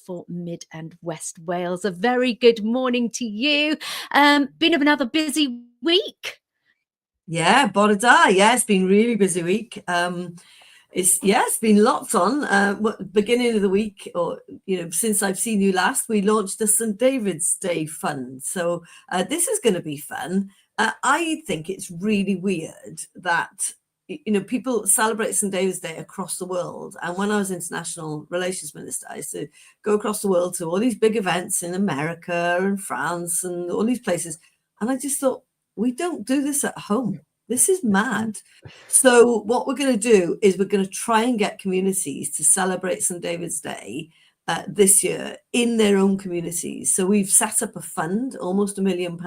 for Mid and West Wales. A very good morning to you. Been another busy week. Yeah, bore da. Yeah, it's been really busy week. It's been lots on. Beginning of the week, or since I've seen you last, we launched the St David's Day Fund. So this is going to be fun. I think it's really weird that people celebrate St David's Day across the world. And when I was international relations minister, I used to go across the world to all these big events in America and France and all these places. And I just thought, we don't do this at home. This is mad. So what we're going to do is we're going to try and get communities to celebrate St David's Day this year in their own communities. So we've set up a fund, almost £1 million,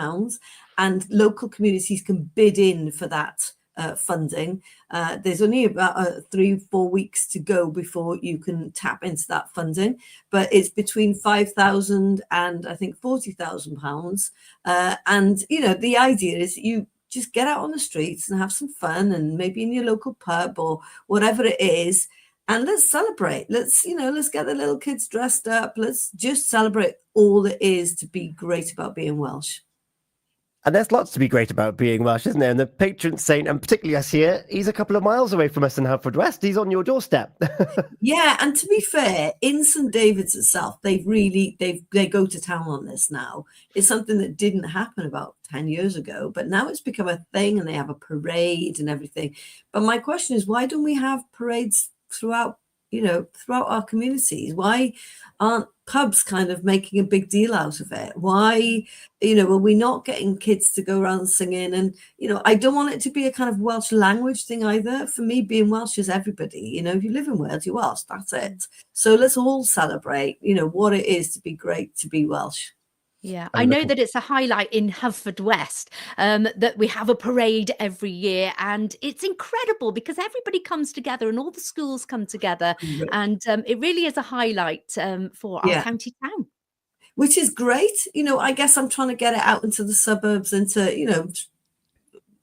and local communities can bid in for that funding. There's only about 3-4 weeks to go before you can tap into that funding, but it's between £5,000 and I think £40,000. And the idea is you just get out on the streets and have some fun, and maybe in your local pub or whatever it is, and let's celebrate. Let's get the little kids dressed up. Let's just celebrate all there is to be great about being Welsh. And there's lots to be great about being Welsh, isn't there? And the patron saint, and particularly us here, he's a couple of miles away from us in Haverfordwest. He's on your doorstep. Yeah, and to be fair, in St David's itself, they go to town on this now. It's something that didn't happen about 10 years ago, but now it's become a thing, and they have a parade and everything. But my question is, why don't we have parades throughout our communities? Why aren't pubs kind of making a big deal out of it? Why, are we not getting kids to go around singing? And, I don't want it to be a kind of Welsh language thing either. For me, being Welsh is everybody. If you live in Wales, you're Welsh, that's it. So let's all celebrate, what it is to be great to be Welsh. Yeah, I know that it's a highlight in Haverfordwest that we have a parade every year, and it's incredible because everybody comes together and all the schools come together, and it really is a highlight for our county town. Which is great. I guess I'm trying to get it out into the suburbs, into,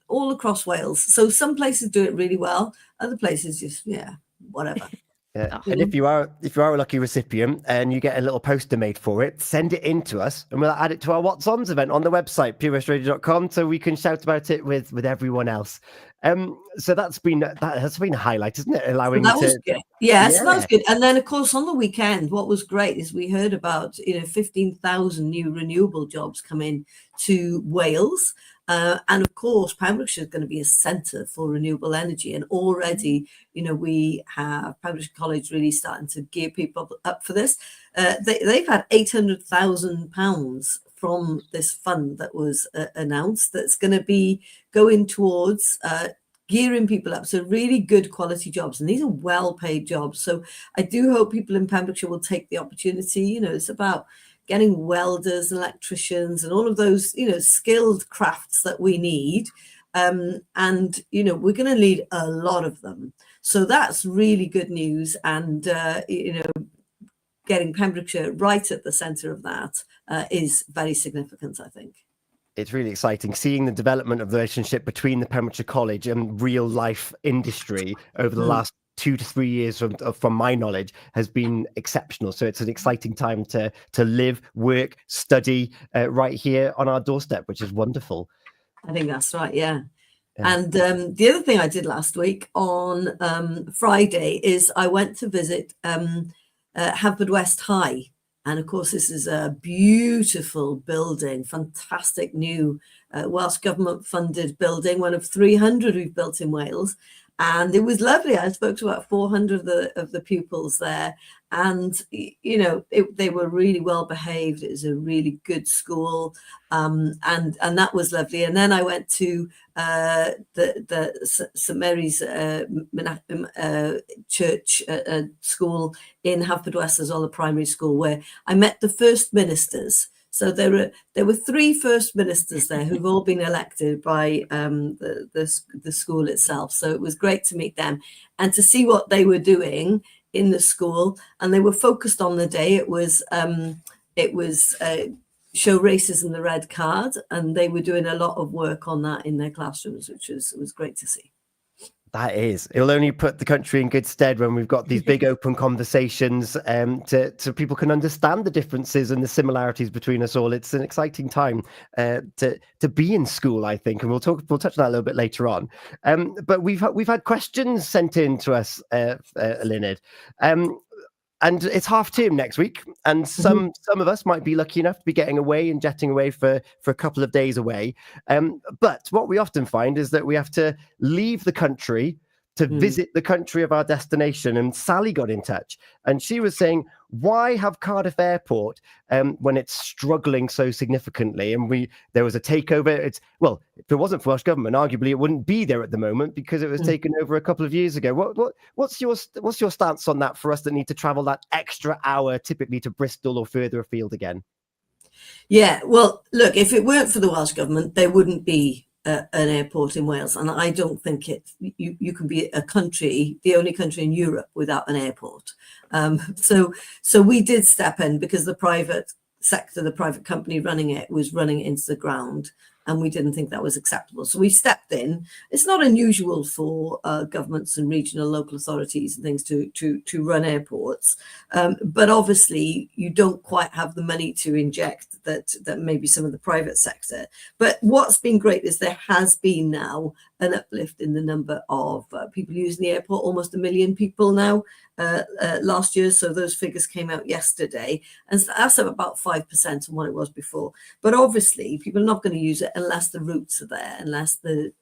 all across Wales. So some places do it really well, other places just, whatever. Yeah. And if you are a lucky recipient and you get a little poster made for it, send it in to us and we'll add it to our What's On's event on the website, purewestradio.com, so we can shout about it with everyone else. So that has been a highlight, isn't it? Allowing that was good. Yes, that was good. And then of course on the weekend, what was great is we heard about 15,000 new renewable jobs coming to Wales. And of course, Pembrokeshire is going to be a centre for renewable energy. And already, we have Pembrokeshire College really starting to gear people up for this. They've had £800,000 from this fund that was announced that's going to be going towards gearing people up. So really good quality jobs. And these are well-paid jobs. So I do hope people in Pembrokeshire will take the opportunity. It's about getting welders, electricians, and all of those, skilled crafts that we need. And, we're going to need a lot of them. So that's really good news. And, getting Pembrokeshire right at the centre of that is very significant, I think. It's really exciting seeing the development of the relationship between the Pembrokeshire College and real life industry over the last 2 to 3 years from my knowledge has been exceptional. So it's an exciting time to live, work, study right here on our doorstep, which is wonderful. I think that's right, yeah. And the other thing I did last week on Friday is I went to visit Haverfordwest High. And of course, this is a beautiful building, fantastic new Welsh government funded building, one of 300 we've built in Wales. And it was lovely. I spoke to about 400 of the pupils there, and they were really well behaved. It was a really good school, and that was lovely. And then I went to the St Mary's church school in Haverfordwest as well, a primary school, where I met the first ministers. So there were 3 first ministers there who've all been elected by the school itself. So it was great to meet them and to see what they were doing in the school. And they were focused on the day. It was show racism the red card, and they were doing a lot of work on that in their classrooms, which was great to see. That is. It'll only put the country in good stead when we've got these big open conversations so people can understand the differences and the similarities between us all. It's an exciting time to be in school, I think, and we'll touch on that a little bit later on. But we've had questions sent in to us, Eluned. And it's half term next week, and some of us might be lucky enough to be getting away and jetting away for a couple of days away. But what we often find is that we have to leave the country to visit the country of our destination. And Sally got in touch, and she was saying, why have Cardiff Airport when it's struggling so significantly? And there was a takeover. If it wasn't for Welsh government, arguably it wouldn't be there at the moment because it was taken over a couple of years ago. What's your stance on that for us that need to travel that extra hour, typically to Bristol or further afield again? Yeah, well, look, if it weren't for the Welsh government, there wouldn't be an airport in Wales, and I don't think you can be a country, the only country in Europe without an airport. So we did step in because the private sector, the private company running it, was running it into the ground, and we didn't think that was acceptable. So we stepped in. It's not unusual for governments and regional local authorities and things to run airports, but obviously you don't quite have the money to inject that maybe some of the private sector. But what's been great is there has been now an uplift in the number of people using the airport, almost 1 million people now last year. So those figures came out yesterday, and that's up about 5% on what it was before. But obviously people are not going to use it unless the routes are there, unless the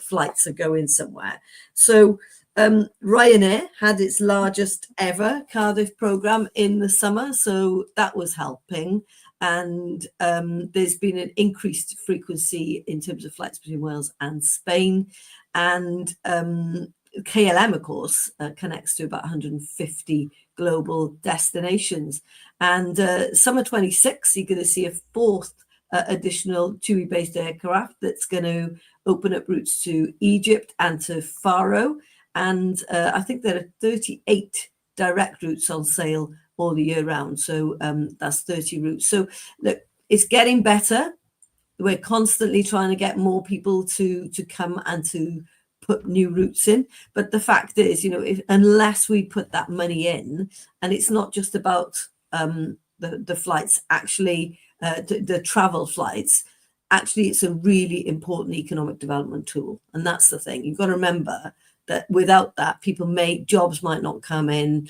flights are going somewhere. So Ryanair had its largest ever Cardiff programme in the summer, so that was helping. And there's been an increased frequency in terms of flights between Wales and Spain. And KLM, of course, connects to about 150 global destinations. And summer 26, you're going to see a fourth additional TUI-based aircraft that's going to open up routes to Egypt and to Faro. And I think there are 38 direct routes on sale all the year round. So that's 30 routes. So look, it's getting better. We're constantly trying to get more people to come and to put new routes in. But the fact is, unless we put that money in, and it's not just about the flights, actually, the travel flights, actually, it's a really important economic development tool. And that's the thing. You've got to remember that without that, jobs might not come in.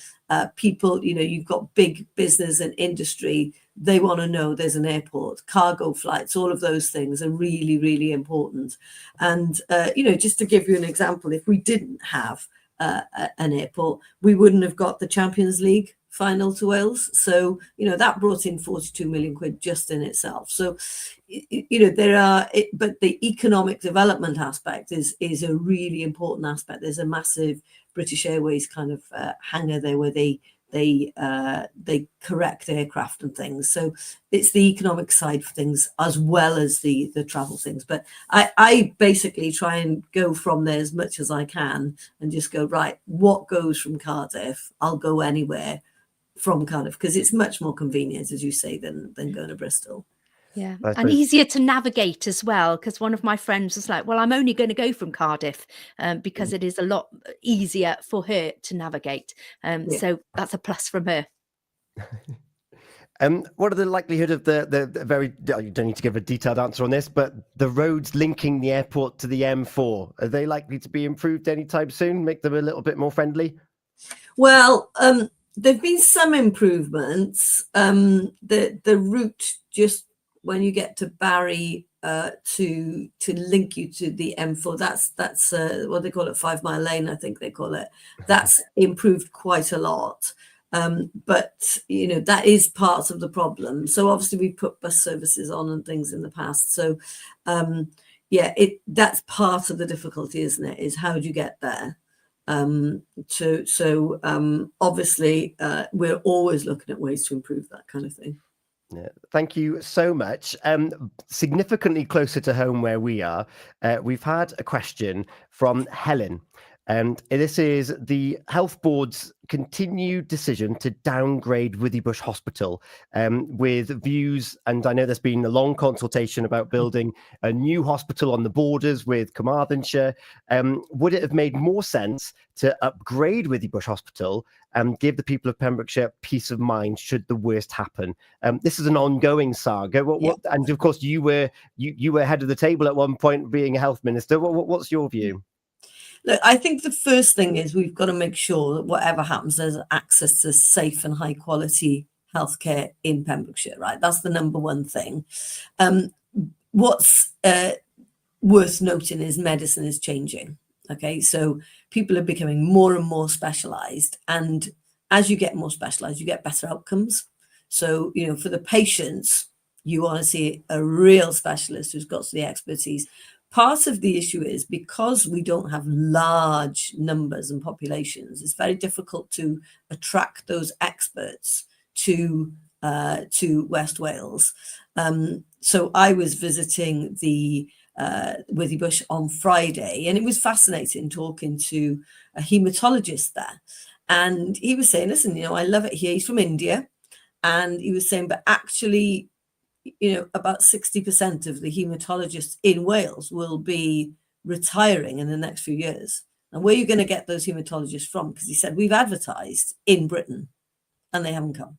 People, you've got big business and industry. They want to know there's an airport, cargo flights, all of those things are really, really important. And, just to give you an example, if we didn't have an airport, we wouldn't have got the Champions League final to Wales. So, that brought in 42 million quid just in itself. So, but the economic development aspect is a really important aspect. There's a massive British Airways kind of hangar there where they correct aircraft and things. So it's the economic side of things as well as the travel things. But I basically try and go from there as much as I can and just go, right, what goes from Cardiff? I'll go anywhere from Cardiff because it's much more convenient, as you say, than going to Bristol. Yeah, and easier to navigate as well, because one of my friends was like, well, I'm only going to go from Cardiff because it is a lot easier for her to navigate. So that's a plus from her. What are the likelihood of the very, you don't need to give a detailed answer on this, but the roads linking the airport to the M4, are they likely to be improved anytime soon, make them a little bit more friendly? Well, there've been some improvements. The route just when you get to Barry to link you to the M4, that's what they call it, 5 Mile Lane, I think they call it. That's improved quite a lot. But that is part of the problem. So obviously we put bus services on and things in the past. So that's part of the difficulty, isn't it? Is how do you get there? Obviously we're always looking at ways to improve that kind of thing. Yeah, thank you so much. Significantly closer to home where we are, we've had a question from Helen. And this is the Health Board's continued decision to downgrade Withybush Hospital, with views, and I know there's been a long consultation about building a new hospital on the borders with Carmarthenshire. Would it have made more sense to upgrade Withybush Hospital and give the people of Pembrokeshire peace of mind should the worst happen? This is an ongoing saga. And of course, you were head of the table at one point, being a health minister. What's your view? Look, I think the first thing is we've got to make sure that whatever happens, there's access to safe and high quality healthcare in Pembrokeshire, right? That's the number one thing. What's worth noting is medicine is changing. Okay, so people are becoming more and more specialized, and as you get more specialized, you get better outcomes. So, you know, for the patients, you want to see a real specialist who's got the expertise. Part of the issue is because we don't have large numbers and populations, it's very difficult to attract those experts to West Wales. So I was visiting the Withybush on Friday, and it was fascinating talking to a haematologist there. And he was saying, listen, you know, I love it here. He's from India. And he was saying, but actually, you know, about 60% of the haematologists in Wales will be retiring in the next few years. And where are you going to get those haematologists from? Because he said, we've advertised in Britain and they haven't come.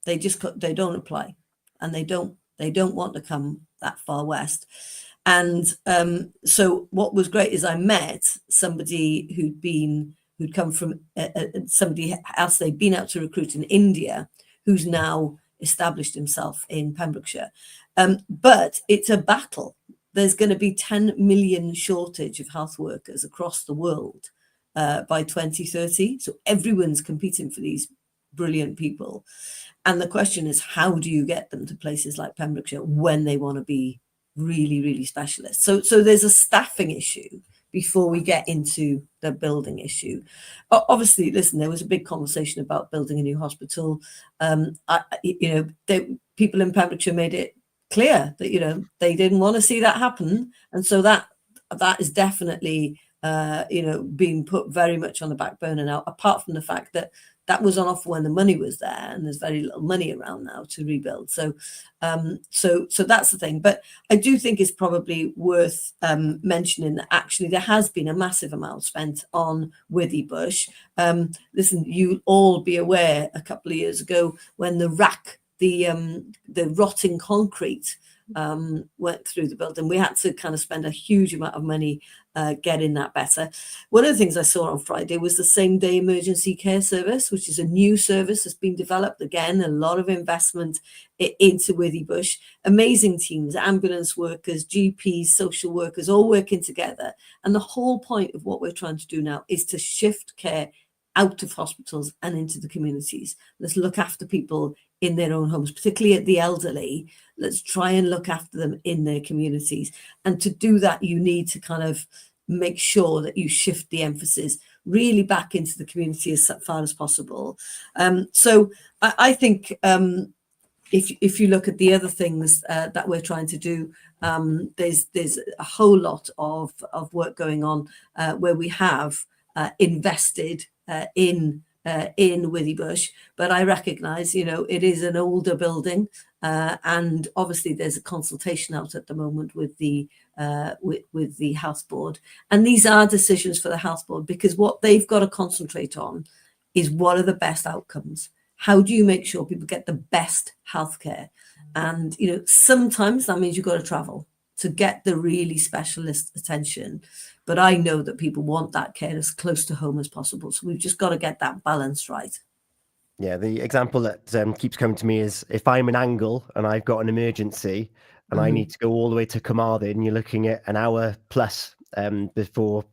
They don't apply, and they don't want to come that far west. And so what was great is I met somebody who'd come from somebody else they'd been out to recruit in India, who's now established himself in Pembrokeshire. But it's a battle. There's going to be 10 million shortage of health workers across the world by 2030. So everyone's competing for these brilliant people. And the question is, how do you get them to places like Pembrokeshire when they want to be really, really specialists? So there's a staffing issue before we get into the building issue. Obviously, listen, there was a big conversation about building a new hospital. People in Pembrokeshire made it clear that, you know, they didn't want to see that happen. And so that is definitely, being put very much on the back burner now, apart from the fact that that was on offer when the money was there, and there's very little money around now to rebuild. So that's the thing. But I do think it's probably worth mentioning that actually there has been a massive amount spent on Withybush. Listen, you'll all be aware a couple of years ago when the rotting concrete went through the building, we had to kind of spend a huge amount of money getting that better. One of the things I saw on Friday was the same day emergency care service, which is a new service that's been developed. Again, a lot of investment into Withybush. Amazing teams, ambulance workers, GPs, social workers, all working together. And the whole point of what we're trying to do now is to shift care out of hospitals and into the communities. Let's look after people in their own homes, particularly at the elderly. Let's try and look after them in their communities. And to do that, you need to kind of make sure that you shift the emphasis really back into the community as far as possible. So I think if you look at the other things that we're trying to do, there's a whole lot of work going on where we have invested in Withybush, but I recognise, you know, it is an older building, and obviously there's a consultation out at the moment with the Health Board, and these are decisions for the Health Board, because what they've got to concentrate on is what are the best outcomes. How do you make sure people get the best healthcare? And, you know, sometimes that means you've got to travel to get the really specialist attention. But I know that people want that care as close to home as possible. So we've just got to get that balance right. Yeah, the example that keeps coming to me is if I'm in Angle and I've got an emergency and I need to go all the way to Carmarthen, you're looking at an hour plus before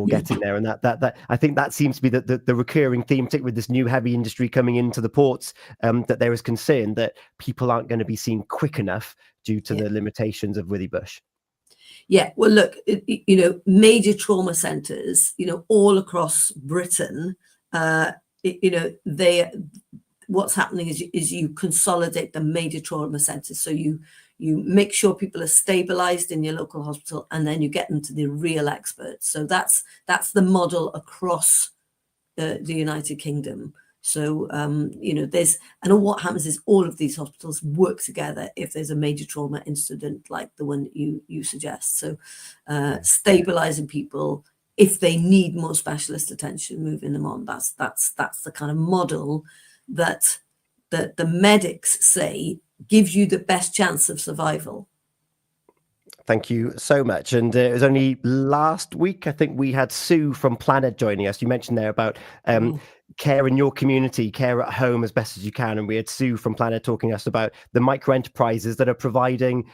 getting there. And that I think that seems to be the recurring theme, particularly with this new heavy industry coming into the ports, that there is concern that people aren't going to be seen quick enough due to the limitations of Withybush. Yeah, well, look, you know, major trauma centres, you know, all across Britain, you know, what's happening is you consolidate the major trauma centres. So you you make sure people are stabilized in your local hospital, and then you get them to the real experts. So that's the model across the United Kingdom. So, and what happens is all of these hospitals work together if there's a major trauma incident like the one you suggest. So stabilizing people, if they need more specialist attention, moving them on. That's the kind of model that the medics say gives you the best chance of survival. Thank you so much. And it was only last week, I think, we had Sue from Planet joining us. You mentioned there about care in your community, care at home as best as you can. And we had Sue from Planet talking to us about the micro enterprises that are providing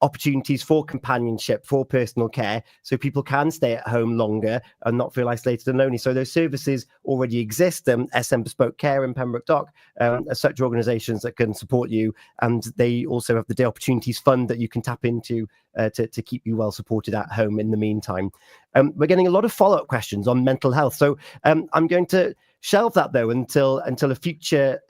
opportunities for companionship, for personal care, so people can stay at home longer and not feel isolated and lonely. So those services already exist. SM Bespoke Care in Pembroke Dock are such organisations that can support you, and they also have the Day Opportunities Fund that you can tap into to keep you well supported at home in the meantime. We're getting a lot of follow-up questions on mental health, so I'm going to shelve that though until a future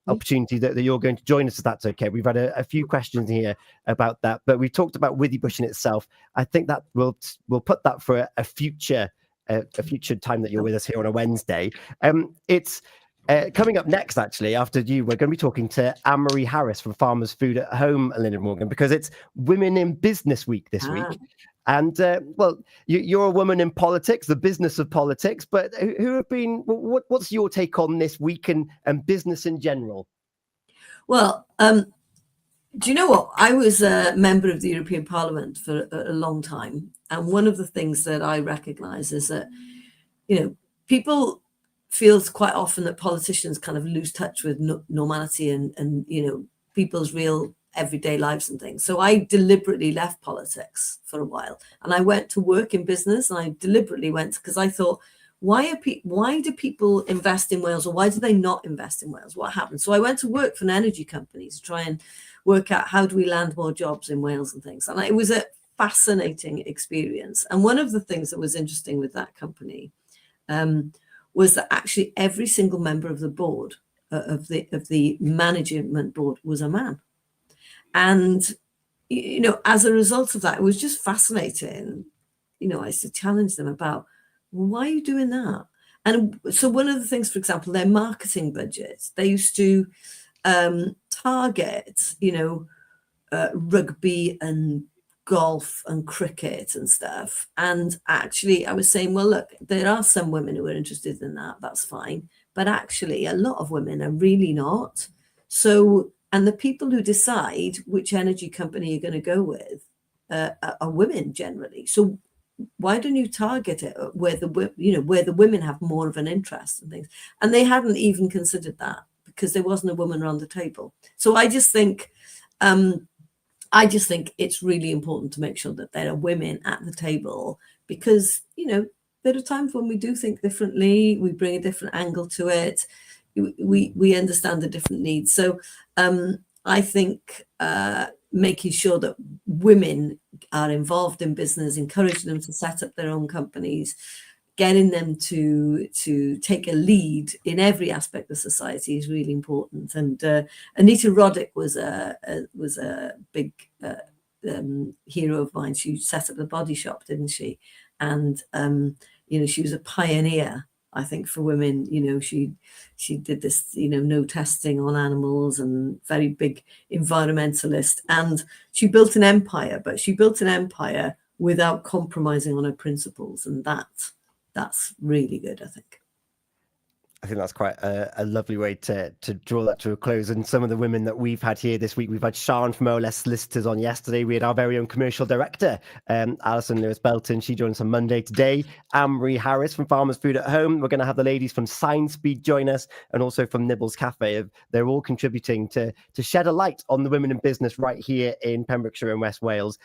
opportunity that you're going to join us, if that's okay. We've had a few questions here about that, but we talked about Withybush in itself. I think that we'll put that for a future time that you're with us here on a Wednesday. It's coming up next, actually, after you, we're going to be talking to Anne-Marie Harris from Farmers Food at Home, Eluned Morgan, because it's Women in Business Week this week. And well, you're a woman in politics, the business of politics, but who have been, what's your take on this week and business in general? Well, do you know what? I was a member of the European Parliament for a long time. And one of the things that I recognize is that, people feels quite often that politicians kind of lose touch with normality and people's real everyday lives and things. So I deliberately left politics for a while, and I went to work in business, and I deliberately went because I thought, why do people invest in Wales, or why do they not invest in Wales? What happens? So I went to work for an energy company to try and work out how do we land more jobs in Wales and things. And it was a fascinating experience. And one of the things that was interesting with that company was that actually every single member of the board, of the management board, was a man. And, as a result of that, it was just fascinating. I used to challenge them about, well, why are you doing that? And so one of the things, for example, their marketing budgets, they used to target, rugby and golf and cricket and stuff. And actually, I was saying, well, look, there are some women who are interested in that. That's fine. But actually, a lot of women are really not. So, and the people who decide which energy company you're going to go with are women generally. So why don't you target it where the women have more of an interest and things? And they hadn't even considered that because there wasn't a woman around the table. So I just think it's really important to make sure that there are women at the table, because there are times when we do think differently, we bring a different angle to it, we understand the different needs. So I think making sure that women are involved in business, encouraging them to set up their own companies, getting them to take a lead in every aspect of society is really important. And Anita Roddick was a big hero of mine. She set up the Body Shop, didn't she? And she was a pioneer, I think, for women. She did this, no testing on animals, and very big environmentalist. And she built an empire, but she built an empire without compromising on her principles, and that's really good, I think. I think that's quite a lovely way to draw that to a close. And some of the women that we've had here this week, we've had Sian from OLS Solicitors on yesterday. We had our very own commercial director, Alison Lewis-Belton. She joined us on Monday today. Anne-Marie Harris from Farmers Food at Home. We're going to have the ladies from Sign Speed join us, and also from Nibbles Cafe. They're all contributing to shed a light on the women in business right here in Pembrokeshire and West Wales.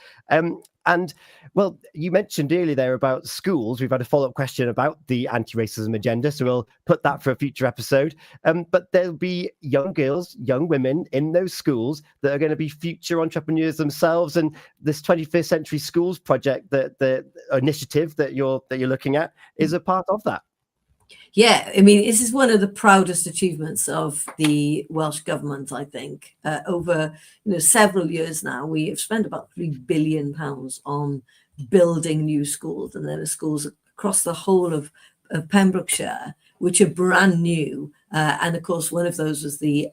And, well, you mentioned earlier there about schools. We've had a follow-up question about the anti-racism agenda, so we'll put that for a future episode. But there'll be young girls, young women in those schools that are going to be future entrepreneurs themselves. And this 21st Century Schools project, the initiative that you're looking at, is a part of that. Yeah, I mean, this is one of the proudest achievements of the Welsh government, I think. Over several years now, we have spent about £3 billion on building new schools, and there are schools across the whole of Pembrokeshire, which are brand new. And of course, one of those was the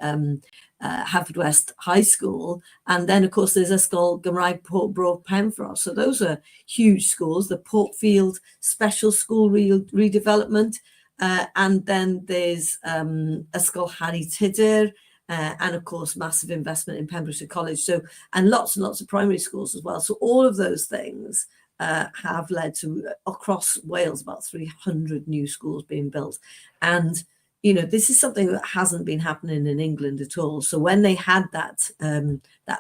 Haverfordwest High School. And then, of course, there's Ysgol Gymraeg Portbro Penfro. So those are huge schools. The Portfield Special School redevelopment. And then there's Ysgol Harry Tudur, and of course, massive investment in Pembrokeshire College. So, and lots of primary schools as well. So all of those things have led to, across Wales, about 300 new schools being built. And this is something that hasn't been happening in England at all. So when they had that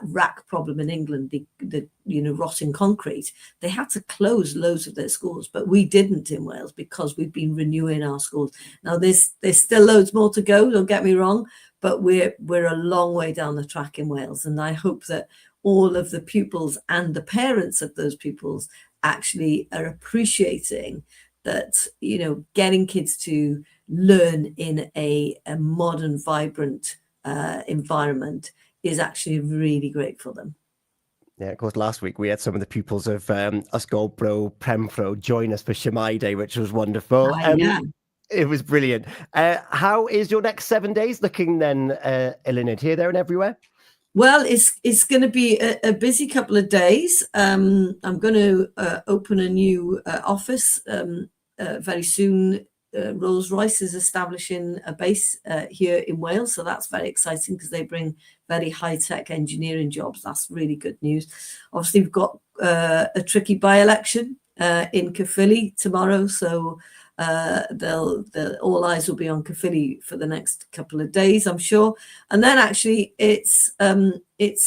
rack problem in England, the rotting concrete, they had to close loads of their schools, but we didn't in Wales because we've been renewing our schools. Now there's still loads more to go, don't get me wrong, but we're a long way down the track in Wales, and I hope that all of the pupils and the parents of those pupils actually are appreciating that getting kids to learn in a modern, vibrant environment is actually really great for them. Yeah, of course, last week we had some of the pupils of Ysgol Bro Penfro join us for Shemai Day, which was wonderful. Yeah. It was brilliant. How is your next 7 days looking then, Eluned, here, there and everywhere? Well, it's going to be a busy couple of days. I'm going to open a new office very soon. Rolls-Royce is establishing a base here in Wales, so that's very exciting because they bring very high-tech engineering jobs. That's really good news. Obviously, we've got a tricky by-election in Caerphilly tomorrow, so all eyes will be on Caerphilly for the next couple of days, I'm sure. And then actually it's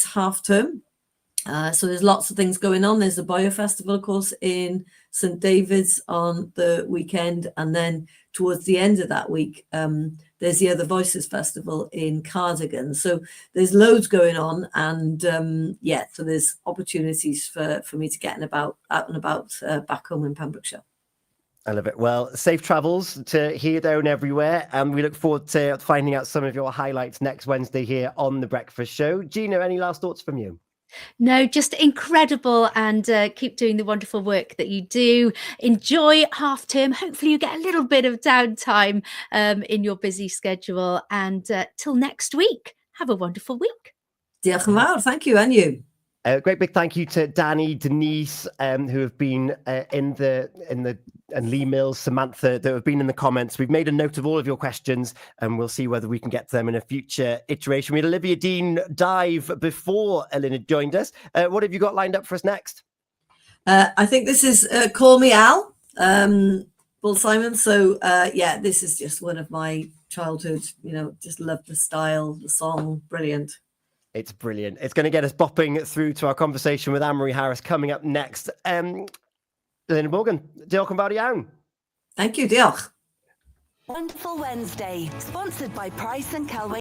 half term. So there's lots of things going on. There's the Bio Festival, of course, in St David's on the weekend. And then towards the end of that week, there's the Other Voices Festival in Cardigan. So there's loads going on. And so there's opportunities for me to get out and about back home in Pembrokeshire. I love it. Well, safe travels to here, there and everywhere. And we look forward to finding out some of your highlights next Wednesday here on The Breakfast Show. Gina, any last thoughts from you? No, just incredible, and keep doing the wonderful work that you do. Enjoy half term. Hopefully you get a little bit of downtime in your busy schedule, and till next week, have a wonderful week. Diolch yn fawr. Thank you, and you. A great big thank you to Danny, Denise, who have been and Lee Mills, Samantha, that have been in the comments. We've made a note of all of your questions, and we'll see whether we can get to them in a future iteration. We had Olivia Dean dive before Eluned joined us. What have you got lined up for us next? I think this is Call Me Al, Paul Simon. So this is just one of my childhood. Just love the style, the song, brilliant. It's brilliant. It's going to get us bopping through to our conversation with Anne-Marie Harris coming up next. Eluned Morgan, diolch yn fawr iawn. Thank you, diolch. Wonderful Wednesday, sponsored by Price and Kelway.